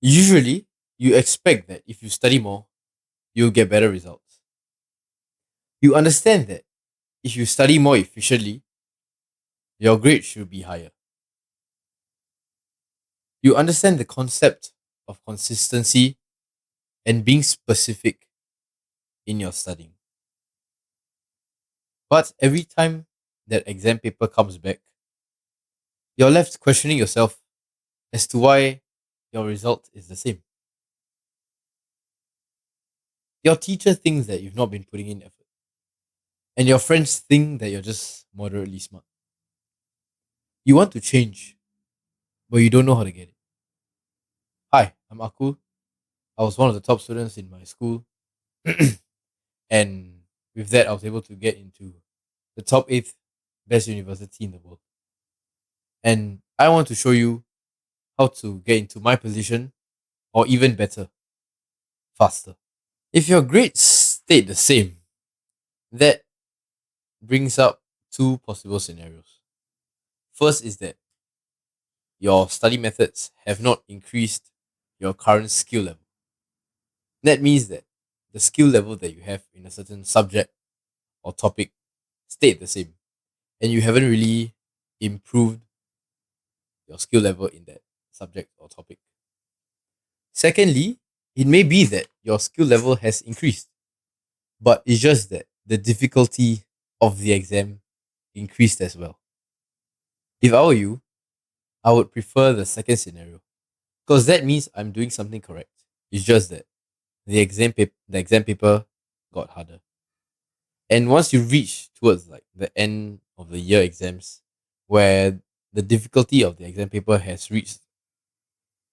Usually, you expect that if you study more, you'll get better results. You understand that if you study more efficiently, your grade should be higher. You understand the concept of consistency and being specific in your studying. But every time that exam paper comes back, you're left questioning yourself as to why your result is the same. Your teacher thinks that you've not been putting in effort, and your friends think that you're just moderately smart. You want to change, but you don't know how to get it. Hi, I'm Aku. I was one of the top students in my school, and with that, I was able to get into the top eighth best university in the world. And I want to show you how to get into my position, or even better, faster. If your grades stayed the same, that brings up two possible scenarios. First is that your study methods have not increased your current skill level. That means that the skill level that you have in a certain subject or topic stayed the same, and you haven't really improved your skill level in that subject or topic. Secondly, it may be that your skill level has increased, but it's just that the difficulty of the exam increased as well. If I were you, I would prefer the second scenario because that means I'm doing something correct. It's just that the exam paper got harder. And once you reach towards like the end of the year exams, where the difficulty of the exam paper has reached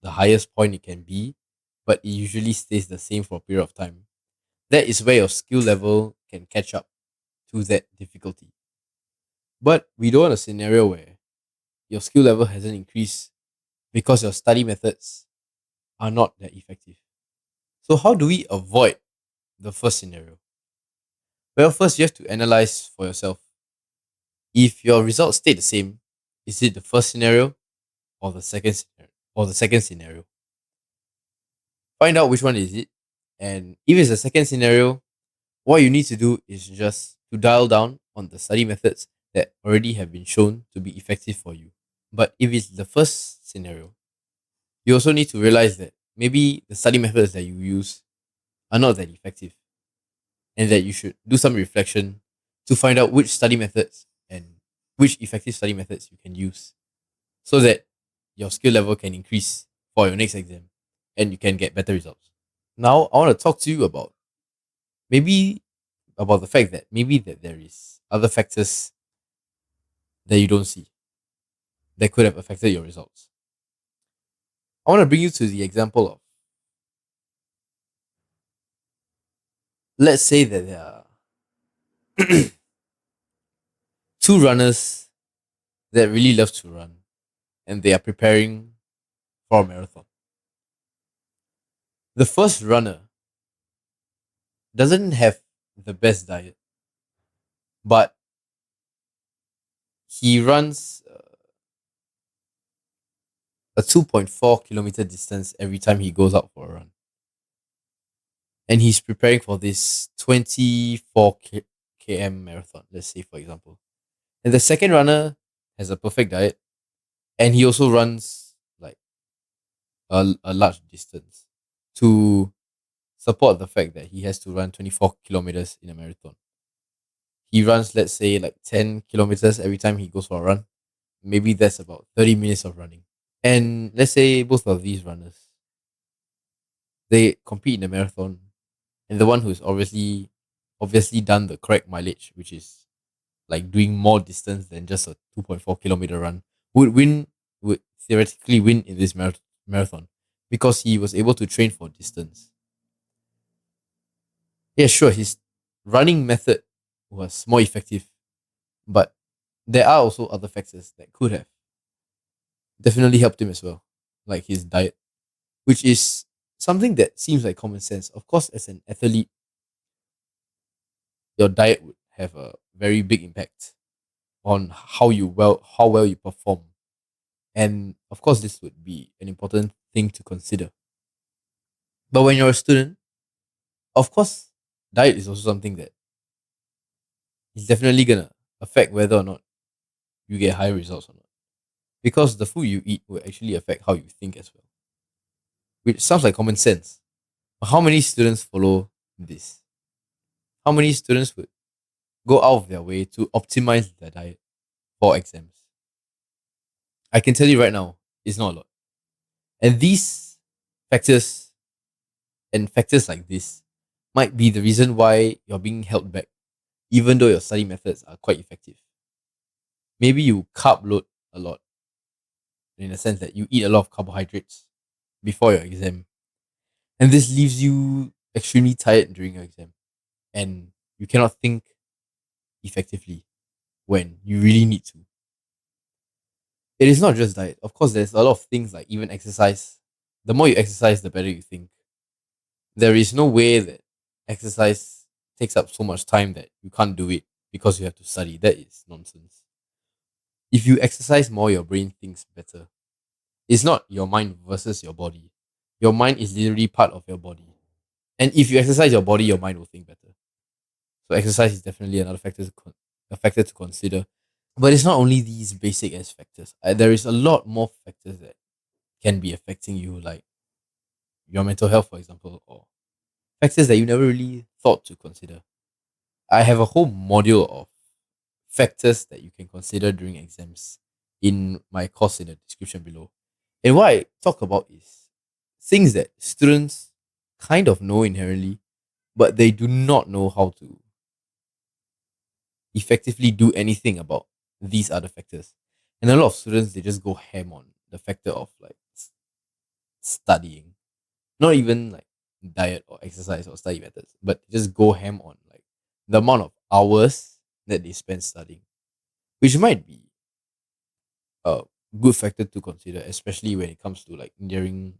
the highest point it can be, but it usually stays the same for a period of time, that is where your skill level can catch up to that difficulty. But we don't want a scenario where your skill level hasn't increased because your study methods are not that effective. So, how do we avoid the first scenario? Well, first you have to analyze for yourself. If your results stay the same, is it the first scenario or the second scenario? Or the second scenario? Find out which one is it. And if it's the second scenario, what you need to do is just to dial down on the study methods that already have been shown to be effective for you. But if it's the first scenario, you also need to realize that maybe the study methods that you use are not that effective and that you should do some reflection to find out which study methods and which effective study methods you can use so that your skill level can increase for your next exam and you can get better results. Now, I want to talk to you about maybe about the fact that maybe that there is other factors that you don't see that could have affected your results. I want to bring you to the example of, let's say that there are two runners that really love to run and they are preparing for a marathon. The first runner doesn't have the best diet, but he runs a 2.4 kilometer distance every time he goes out for a run. And he's preparing for this 24 km marathon, let's say, for example. And the second runner has a perfect diet and he also runs like a large distance to support the fact that he has to run 24 kilometers in a marathon. He runs, let's say, like 10 kilometers every time he goes for a run. Maybe that's about 30 minutes of running. And let's say both of these runners, they compete in the marathon, and the one who's obviously done the correct mileage, which is like doing more distance than just a 2.4 kilometer run, would theoretically win in this marathon because he was able to train for distance. Yeah, sure, his running method was more effective, but there are also other factors that could have definitely helped him as well, like his diet, which is something that seems like common sense. Of course, as an athlete, your diet would have a very big impact on how well you perform. And of course, this would be an important thing to consider. But when you're a student, of course, diet is also something that is definitely gonna affect whether or not you get high results or not. Because the food you eat will actually affect how you think as well. Which sounds like common sense. But how many students follow this? How many students would go out of their way to optimize their diet for exams? I can tell you right now, it's not a lot. And these factors and factors like this might be the reason why you're being held back, even though your study methods are quite effective. Maybe you carb load a lot in the sense that you eat a lot of carbohydrates before your exam. And this leaves you extremely tired during your exam. And you cannot think effectively when you really need to. It is not just diet. Of course, there's a lot of things like even exercise. The more you exercise, the better you think. There is no way that exercise takes up so much time that you can't do it because you have to study. That is nonsense. If you exercise more, your brain thinks better. It's not your mind versus your body. Your mind is literally part of your body. And if you exercise your body, your mind will think better. So exercise is definitely another factor a factor to consider. But it's not only these basic as factors. There is a lot more factors that can be affecting you, like your mental health, for example, or factors that you never really thought to consider. I have a whole module of factors that you can consider during exams in my course in the description below. And what I talk about is things that students kind of know inherently, but they do not know how to effectively do anything about these other factors. And a lot of students, they just go ham on the factor of like studying, not even like diet or exercise or study methods, but just go ham on like the amount of hours that they spend studying, which might be a good factor to consider, especially when it comes to like nearing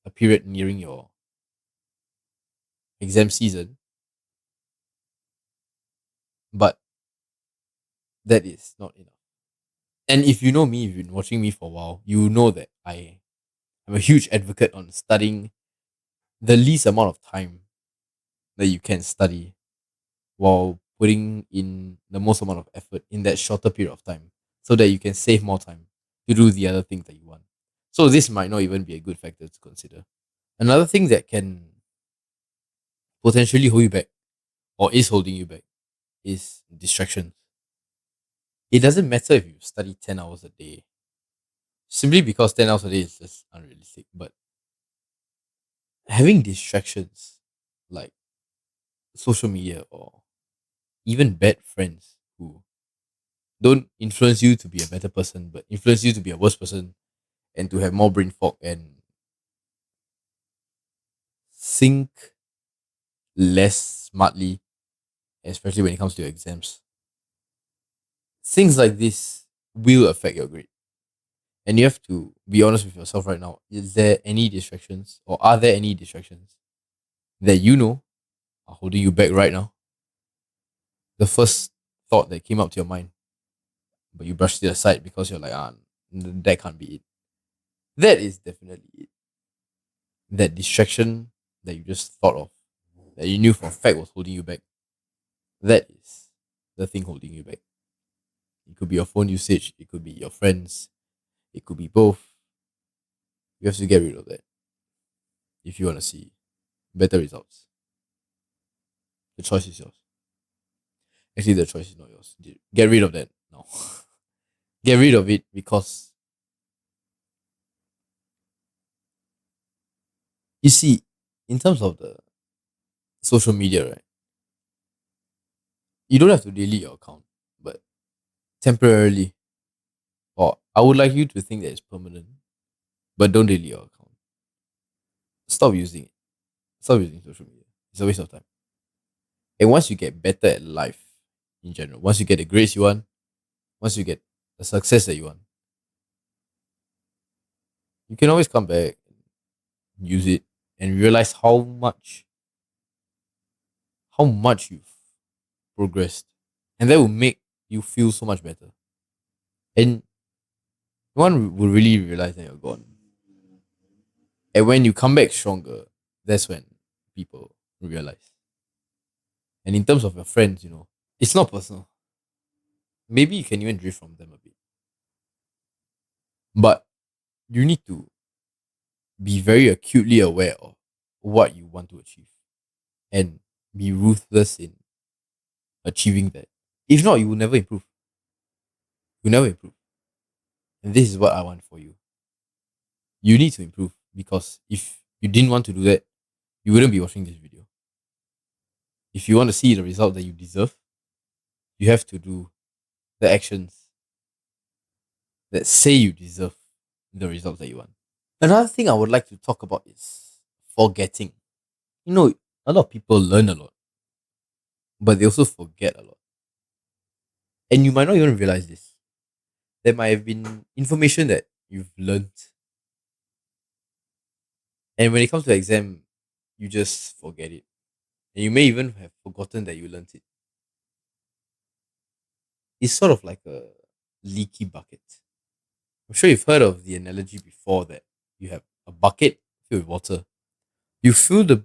a period nearing your exam season. But that is not enough. And if you know me, if you've been watching me for a while, you know that am a huge advocate on studying the least amount of time that you can study while putting in the most amount of effort in that shorter period of time so that you can save more time to do the other things that you want. So this might not even be a good factor to consider. Another thing that can potentially hold you back or is holding you back is distractions. It doesn't matter if you study 10 hours a day, simply because 10 hours a day is just unrealistic. But having distractions like social media or even bad friends who don't influence you to be a better person, but influence you to be a worse person and to have more brain fog and think less smartly, especially when it comes to your exams. Things like this will affect your grade. And you have to be honest with yourself right now. Is there any distractions or are there any distractions that you know are holding you back right now? The first thought that came up to your mind, but you brushed it aside because you're like, that can't be it. That is definitely it. That distraction that you just thought of, that you knew for a fact was holding you back, that is the thing holding you back. It could be your phone usage, it could be your friends, it could be both. You have to get rid of that if you want to see better results. The choice is yours. Actually, the choice is not yours. Get rid of that now. Get rid of it because you see, in terms of the social media, right? You don't have to delete your account, but temporarily, or I would like you to think that it's permanent, but don't delete your account. Stop using it. Stop using social media. It's a waste of time. And once you get better at life in general, once you get the grades you want, once you get the success that you want, you can always come back, use it, and realize how much you've progressed. And that will make you feel so much better. And one will really realize that you're gone. And when you come back stronger, That's when people realize. And in terms of your friends, it's not personal. Maybe you can even drift from them a bit. But you need to be very acutely aware of what you want to achieve and be ruthless in achieving that. If not, you will never improve. You'll never improve. And this is what I want for you. You need to improve because if you didn't want to do that, you wouldn't be watching this video. If you want to see the result that you deserve, you have to do the actions that say you deserve the results that you want. Another thing I would like to talk about is forgetting. A lot of people learn a lot, but they also forget a lot. And you might not even realize this. There might have been information that you've learned, and when it comes to exam, you just forget it. And you may even have forgotten that you learned it. It's sort of like a leaky bucket. I'm sure you've heard of the analogy before that you have a bucket filled with water. You fill the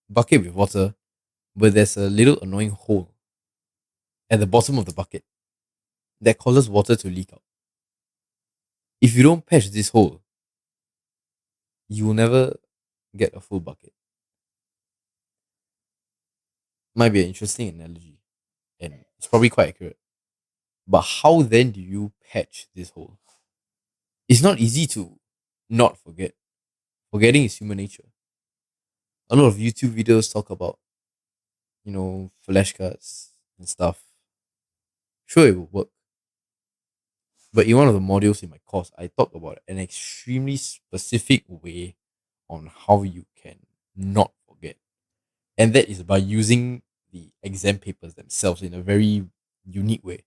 bucket with water, but there's a little annoying hole at the bottom of the bucket that causes water to leak out. If you don't patch this hole, you will never get a full bucket. Might be an interesting analogy, and it's probably quite accurate. But how then do you patch this hole? It's not easy to not forget. Forgetting is human nature. A lot of YouTube videos talk about, flashcards and stuff. Sure, it will work. But in one of the modules in my course, I talk about an extremely specific way on how you can not forget. And that is by using the exam papers themselves in a very unique way.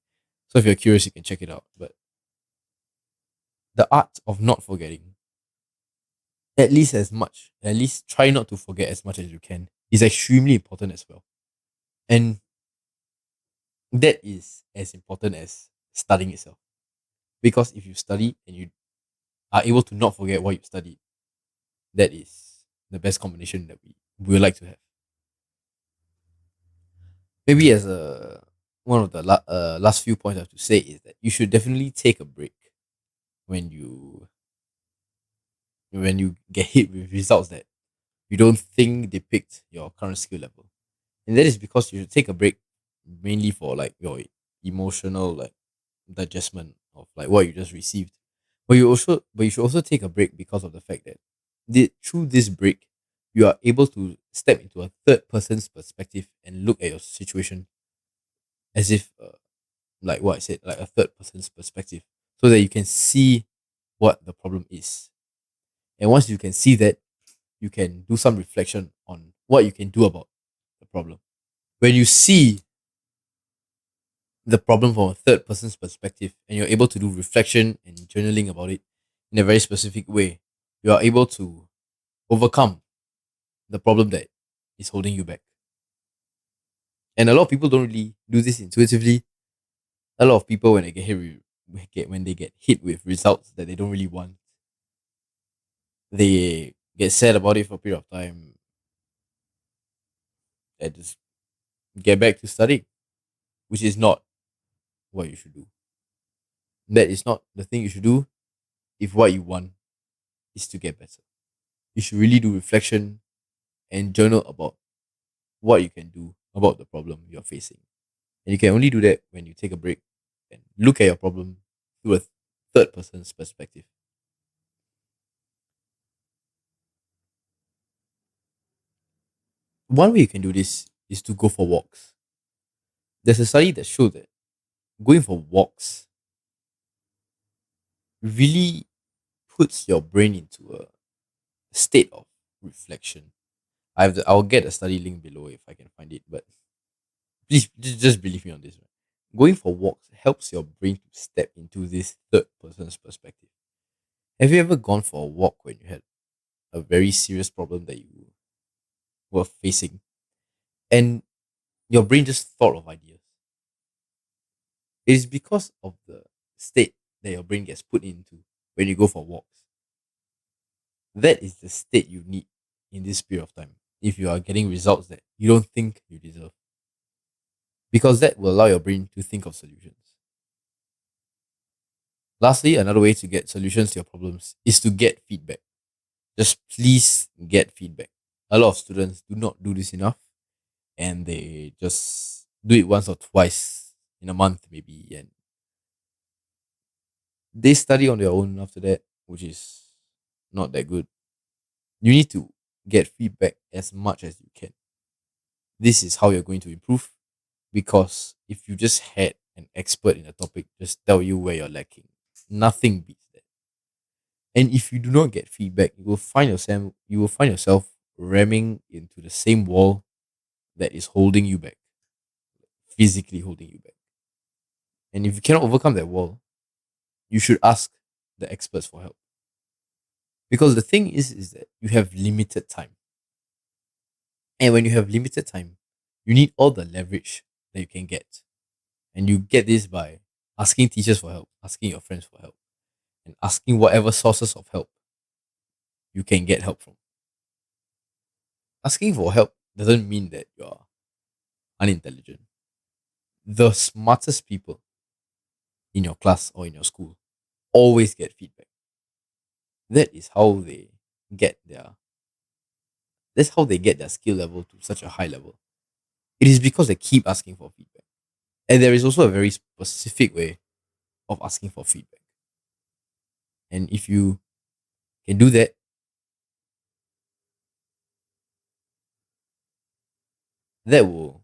So if you're curious, you can check it out. But the art of not forgetting, at least try not to forget as much as you can, is extremely important as well. And that is as important as studying itself. Because if you study and you are able to not forget what you studied, that is the best combination that we would like to have. Maybe as a one of the last few points I have to say is that you should definitely take a break when you get hit with results that you don't think depict your current skill level. And that is because you should take a break mainly for like your emotional like digestment of like what you just received. But you should also take a break because of the fact that through this break you are able to step into a third person's perspective and look at your situation as if like what I said, like a third person's perspective, so that you can see what the problem is. And once you can see that, you can do some reflection on what you can do about the problem. When you see the problem from a third person's perspective and you're able to do reflection and journaling about it in a very specific way, you are able to overcome the problem that is holding you back. And a lot of people don't really do this intuitively. A lot of people, when they when they get hit with results that they don't really want, they get sad about it for a period of time and just get back to studying, which is not what you should do. That is not the thing you should do if what you want is to get better. You should really do reflection and journal about what you can do about the problem you're facing. And you can only do that when you take a break and look at your problem through a third person's perspective. One way you can do this is to go for walks. There's a study that showed that going for walks really puts your brain into a state of reflection. I'll get a study link below if I can find it, but please just believe me on this. Right? Going for walks helps your brain to step into this third person's perspective. Have you ever gone for a walk when you had a very serious problem that you were facing and your brain just thought of ideas? It is because of the state that your brain gets put into when you go for walks. That is the state you need in this period of time if you are getting results that you don't think you deserve, because that will allow your brain to think of solutions. Lastly, another way to get solutions to your problems is to get feedback. Just please get feedback. A lot of students do not do this enough, and they just do it once or twice in a month, maybe, and they study on their own after that, which is not that good. You need to get feedback as much as you can. This is how you're going to improve, because if you just had an expert in a topic just tell you where you're lacking, nothing beats that. And if you do not get feedback, you will find yourself ramming into the same wall that is holding you back, physically holding you back. And if you cannot overcome that wall, you should ask the experts for help. Because the thing is that you have limited time. And when you have limited time, you need all the leverage that you can get. And you get this by asking teachers for help, asking your friends for help, and asking whatever sources of help you can get help from. Asking for help doesn't mean that you're unintelligent. The smartest people in your class or in your school always get feedback. That is how they get their that's how they get their skill level to such a high level. It is because they keep asking for feedback. And there is also a very specific way of asking for feedback. And if you can do that, that will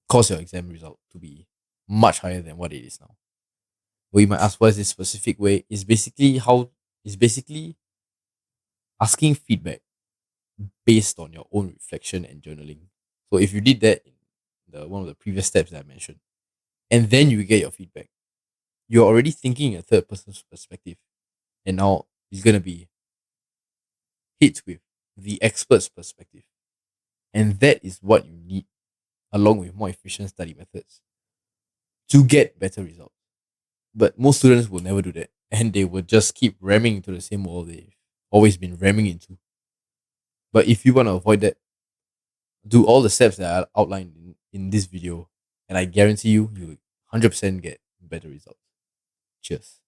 cause your exam result to be much higher than what it is now. Well, you might ask, what is this specific way? Is basically asking feedback based on your own reflection and journaling. So if you did that in the one of the previous steps that I mentioned, and then you get your feedback, you're already thinking in a third person's perspective. And now it's gonna be hit with the expert's perspective. And that is what you need, along with more efficient study methods, to get better results. But most students will never do that. And they will just keep ramming into the same wall they've always been ramming into. But if you want to avoid that, do all the steps that I outlined in this video, and I guarantee you, you will 100% get better results. Cheers.